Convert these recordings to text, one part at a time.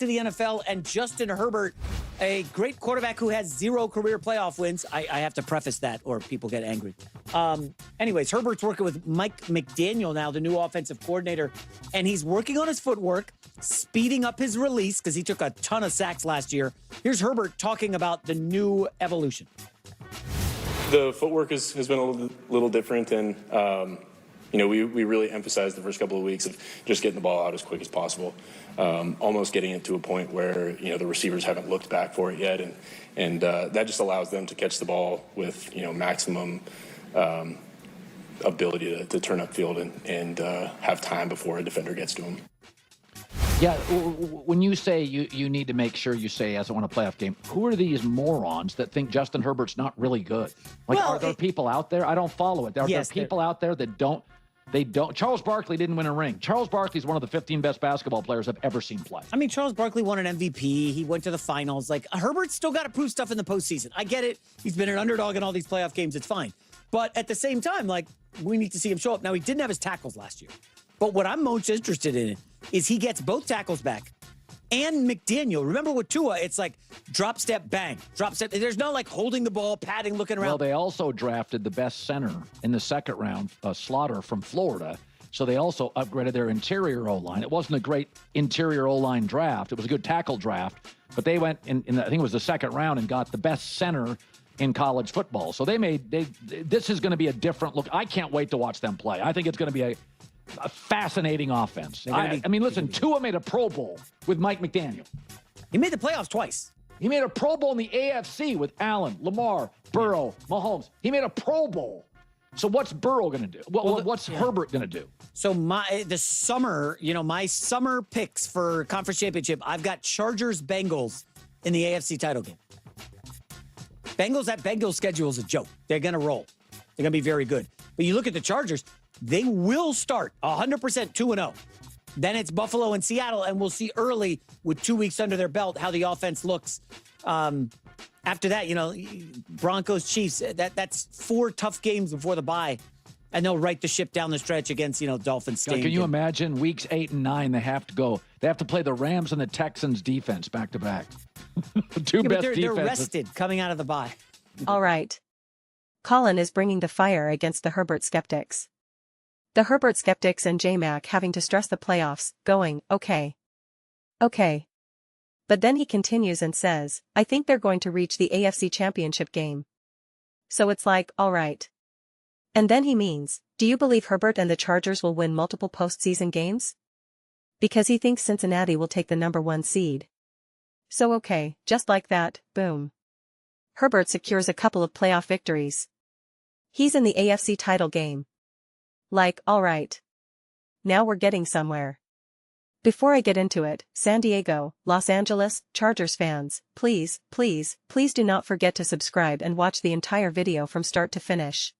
to the NFL, and Justin Herbert, a great quarterback who has 0 career playoff wins. I have to preface that or people get angry. Anyways, Herbert's working with Mike McDaniel now, the new offensive coordinator, and he's working on his footwork, speeding up his release because he took a ton of sacks last year. Here's Herbert talking about the new evolution. The footwork has been a little different, and we really emphasized the first couple of weeks of just getting the ball out as quick as possible, almost getting it to a point where the receivers haven't looked back for it yet, and that just allows them to catch the ball with maximum ability to turn upfield and have time before a defender gets to them. Yeah, when you say you need to make sure you say he hasn't won a playoff game, who are these morons that think Justin Herbert's not really good? Are there people out there? I don't follow it. Are there people out there that don't? They don't. Charles Barkley didn't win a ring. Charles Barkley's one of the 15 best basketball players I've ever seen play. I mean, Charles Barkley won an MVP. He went to the finals. Herbert's still got to prove stuff in the postseason. I get it. He's been an underdog in all these playoff games. It's fine. But at the same time, we need to see him show up. Now, he didn't have his tackles last year. But what I'm most interested in is he gets both tackles back. And McDaniel, remember with Tua, it's drop step, bang, drop step. There's no holding the ball, padding, looking around. Well, they also drafted the best center in the second round, Slaughter from Florida. So they also upgraded their interior O-line. It wasn't a great interior O-line draft. It was a good tackle draft. But they went in I think it was the second round and got the best center in college football. So this is going to be a different look. I can't wait to watch them play. I think it's going to be a fascinating offense. Listen, Tua made a Pro Bowl with Mike McDaniel. He made the playoffs twice. He made a Pro Bowl in the AFC with Allen, Lamar, Burrow, Mahomes. He made a Pro Bowl. So what's Burrow going to do? What's Herbert going to do? So my summer picks for conference championship, I've got Chargers-Bengals in the AFC title game. That Bengals schedule is a joke. They're going to roll. They're going to be very good. But you look at the Chargers, they will start 100% 2-0. Then it's Buffalo and Seattle, and we'll see early with 2 weeks under their belt how the offense looks. After that, Broncos, Chiefs, that's 4 tough games before the bye, and they'll right the ship down the stretch against, Dolphins. Can you imagine weeks 8 and 9? They have to play the Rams and the Texans defense back to back. Two best defenses. They're rested coming out of the bye. All right. Colin is bringing the fire against the Herbert skeptics. The Herbert skeptics and J-Mac having to stress the playoffs, going, okay. But then he continues and says, I think they're going to reach the AFC championship game. So it's all right. And then he means, do you believe Herbert and the Chargers will win multiple postseason games? Because he thinks Cincinnati will take the number 1 seed. So okay, just like that, boom. Herbert secures a couple of playoff victories. He's in the AFC title game. All right. Now we're getting somewhere. Before I get into it, San Diego, Los Angeles, Chargers fans, please do not forget to subscribe and watch the entire video from start to finish.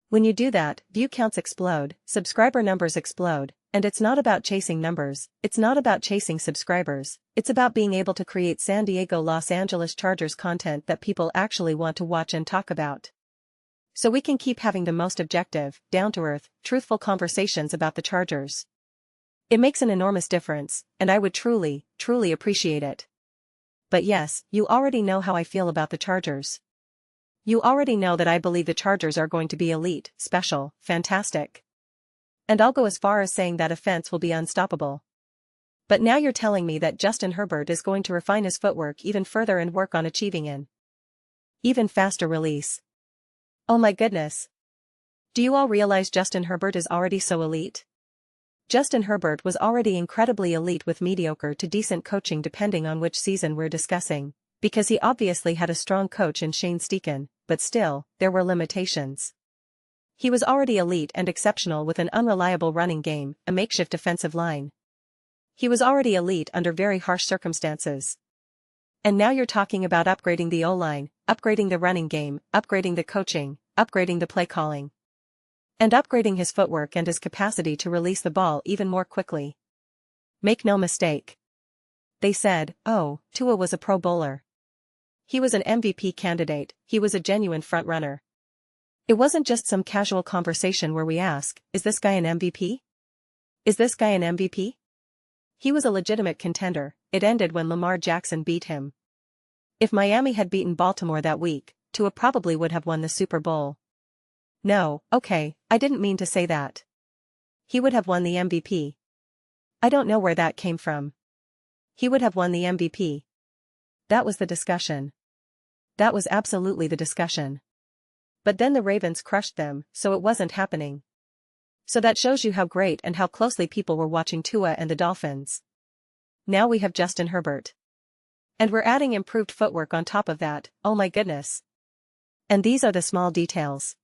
When you do that, view counts explode, subscriber numbers explode, and it's not about chasing numbers, it's not about chasing subscribers, it's about being able to create San Diego, Los Angeles Chargers content that people actually want to watch and talk about. So we can keep having the most objective, down-to-earth, truthful conversations about the Chargers. It makes an enormous difference, and I would truly appreciate it. But yes, you already know how I feel about the Chargers. You already know that I believe the Chargers are going to be elite, special, fantastic. And I'll go as far as saying that offense will be unstoppable. But now you're telling me that Justin Herbert is going to refine his footwork even further and work on achieving an even faster release. Oh my goodness. Do you all realize Justin Herbert is already so elite? Justin Herbert was already incredibly elite with mediocre to decent coaching depending on which season we're discussing, because he obviously had a strong coach in Shane Steichen, but still, there were limitations. He was already elite and exceptional with an unreliable running game, a makeshift offensive line. He was already elite under very harsh circumstances. And now you're talking about upgrading the O-line, upgrading the running game, upgrading the coaching, upgrading the play calling. And upgrading his footwork and his capacity to release the ball even more quickly. Make no mistake. They said, oh, Tua was a Pro Bowler. He was an MVP candidate, he was a genuine front-runner. It wasn't just some casual conversation where we ask, is this guy an MVP? Is this guy an MVP? He was a legitimate contender. It ended when Lamar Jackson beat him. If Miami had beaten Baltimore that week, Tua probably would have won the Super Bowl. No, okay, I didn't mean to say that. He would have won the MVP. I don't know where that came from. He would have won the MVP. That was the discussion. That was absolutely the discussion. But then the Ravens crushed them, so it wasn't happening. So that shows you how great and how closely people were watching Tua and the Dolphins. Now we have Justin Herbert. And we're adding improved footwork on top of that, oh my goodness. And these are the small details.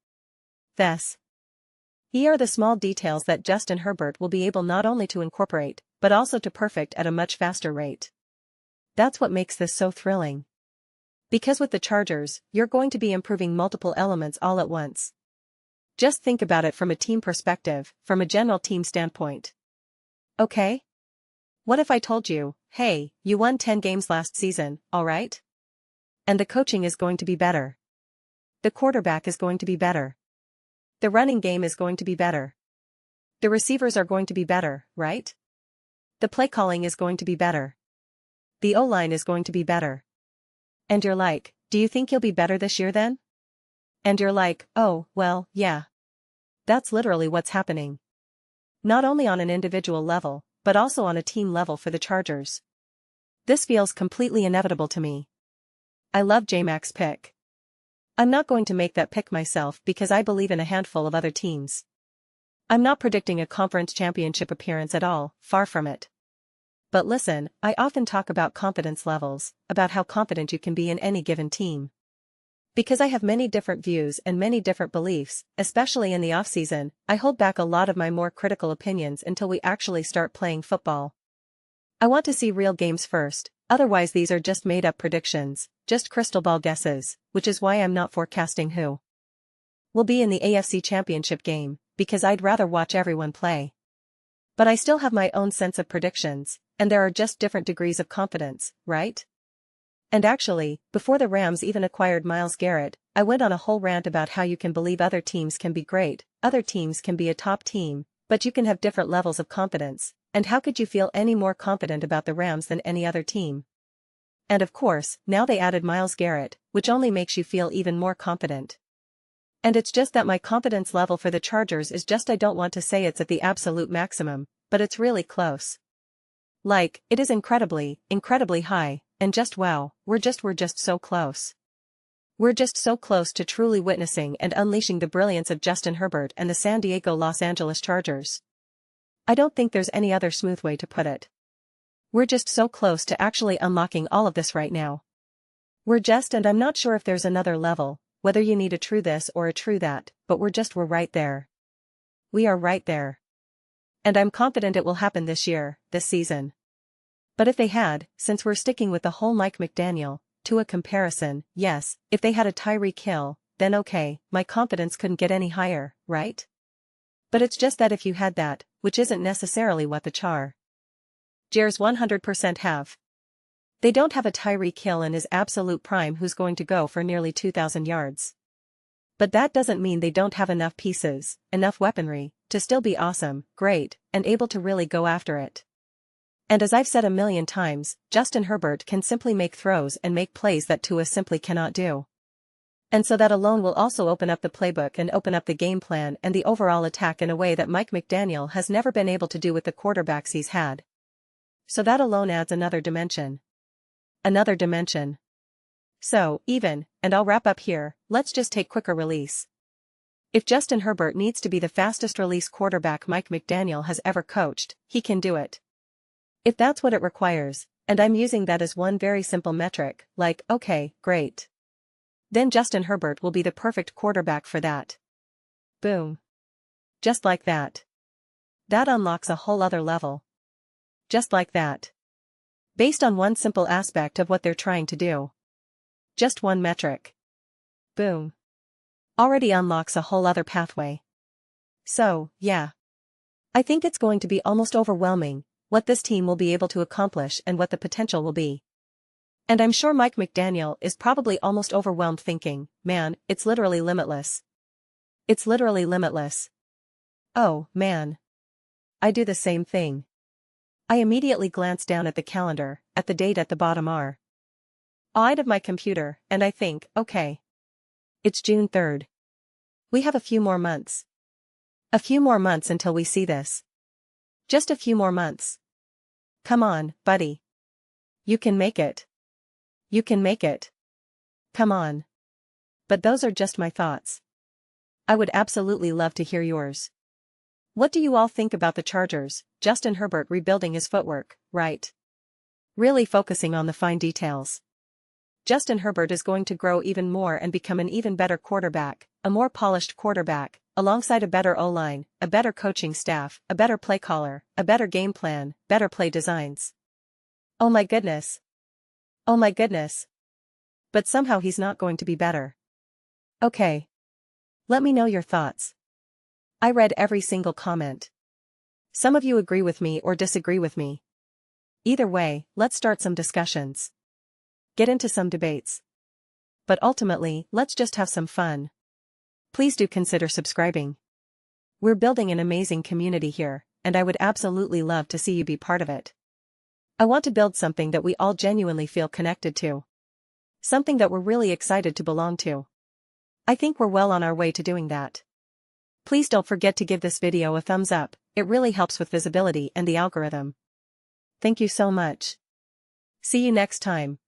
Here are the small details that Justin Herbert will be able not only to incorporate, but also to perfect at a much faster rate. That's what makes this so thrilling. Because with the Chargers, you're going to be improving multiple elements all at once. Just think about it from a team perspective, from a general team standpoint. Okay? What if I told you, hey, you won 10 games last season, alright? And the coaching is going to be better. The quarterback is going to be better. The running game is going to be better. The receivers are going to be better, right? The play calling is going to be better. The O-line is going to be better. And you're like, do you think you'll be better this year then? And you're like, oh, well, yeah. That's literally what's happening. Not only on an individual level, but also on a team level for the Chargers. This feels completely inevitable to me. I love J-Mac's pick. I'm not going to make that pick myself because I believe in a handful of other teams. I'm not predicting a conference championship appearance at all, far from it. But listen, I often talk about confidence levels, about how confident you can be in any given team. Because I have many different views and many different beliefs, especially in the off-season, I hold back a lot of my more critical opinions until we actually start playing football. I want to see real games first, otherwise these are just made-up predictions, just crystal ball guesses, which is why I'm not forecasting who will be in the AFC Championship game, because I'd rather watch everyone play. But I still have my own sense of predictions, and there are just different degrees of confidence, right? And actually, before the Rams even acquired Myles Garrett, I went on a whole rant about how you can believe other teams can be great, other teams can be a top team, but you can have different levels of confidence, and how could you feel any more confident about the Rams than any other team? And of course, now they added Myles Garrett, which only makes you feel even more confident. And it's just that my confidence level for the Chargers is just I don't want to say it's at the absolute maximum, but it's really close. Like, it is incredibly, incredibly high, and just wow, we're just so close. We're just so close to truly witnessing and unleashing the brilliance of Justin Herbert and the San Diego Los Angeles Chargers. I don't think there's any other smooth way to put it. We're just so close to actually unlocking all of this right now. And I'm not sure if there's another level, whether you need a true this or a true that, but we're right there. We are right there. And I'm confident it will happen this year, this season. But if they had, since we're sticking with the whole Mike McDaniel, to a comparison, yes, if they had a Tyreek Hill, then okay, my confidence couldn't get any higher, right? But it's just that if you had that, which isn't necessarily what the Chargers 100% have. They don't have a Tyreek Hill in his absolute prime who's going to go for nearly 2,000 yards. But that doesn't mean they don't have enough pieces, enough weaponry, to still be awesome, great, and able to really go after it. And as I've said a million times, Justin Herbert can simply make throws and make plays that Tua simply cannot do. And so that alone will also open up the playbook and open up the game plan and the overall attack in a way that Mike McDaniel has never been able to do with the quarterbacks he's had. So that alone adds another dimension. Another dimension. So, and I'll wrap up here, let's just take quicker release. If Justin Herbert needs to be the fastest release quarterback Mike McDaniel has ever coached, he can do it. If that's what it requires, and I'm using that as one very simple metric, like, okay, great. Then Justin Herbert will be the perfect quarterback for that. Boom. Just like that. That unlocks a whole other level. Just like that. Based on one simple aspect of what they're trying to do. Just one metric. Boom. Already unlocks a whole other pathway. So, yeah. I think it's going to be almost overwhelming, what this team will be able to accomplish and what the potential will be. And I'm sure Mike McDaniel is probably almost overwhelmed thinking, man, it's literally limitless. It's literally limitless. Oh, man. I do the same thing. I immediately glance down at the calendar, at the date at the bottom right of my computer, and I think, okay. It's June 3rd. We have a few more months. A few more months until we see this. Just a few more months. Come on, buddy. You can make it. You can make it. Come on. But those are just my thoughts. I would absolutely love to hear yours. What do you all think about the Chargers? Justin Herbert rebuilding his footwork, right? Really focusing on the fine details. Justin Herbert is going to grow even more and become an even better quarterback, a more polished quarterback, alongside a better O-line, a better coaching staff, a better play caller, a better game plan, better play designs. Oh my goodness. Oh my goodness. But somehow he's not going to be better. Okay. Let me know your thoughts. I read every single comment. Some of you agree with me or disagree with me. Either way, let's start some discussions. Get into some debates. But ultimately, let's just have some fun. Please do consider subscribing. We're building an amazing community here, and I would absolutely love to see you be part of it. I want to build something that we all genuinely feel connected to. Something that we're really excited to belong to. I think we're well on our way to doing that. Please don't forget to give this video a thumbs up, it really helps with visibility and the algorithm. Thank you so much. See you next time.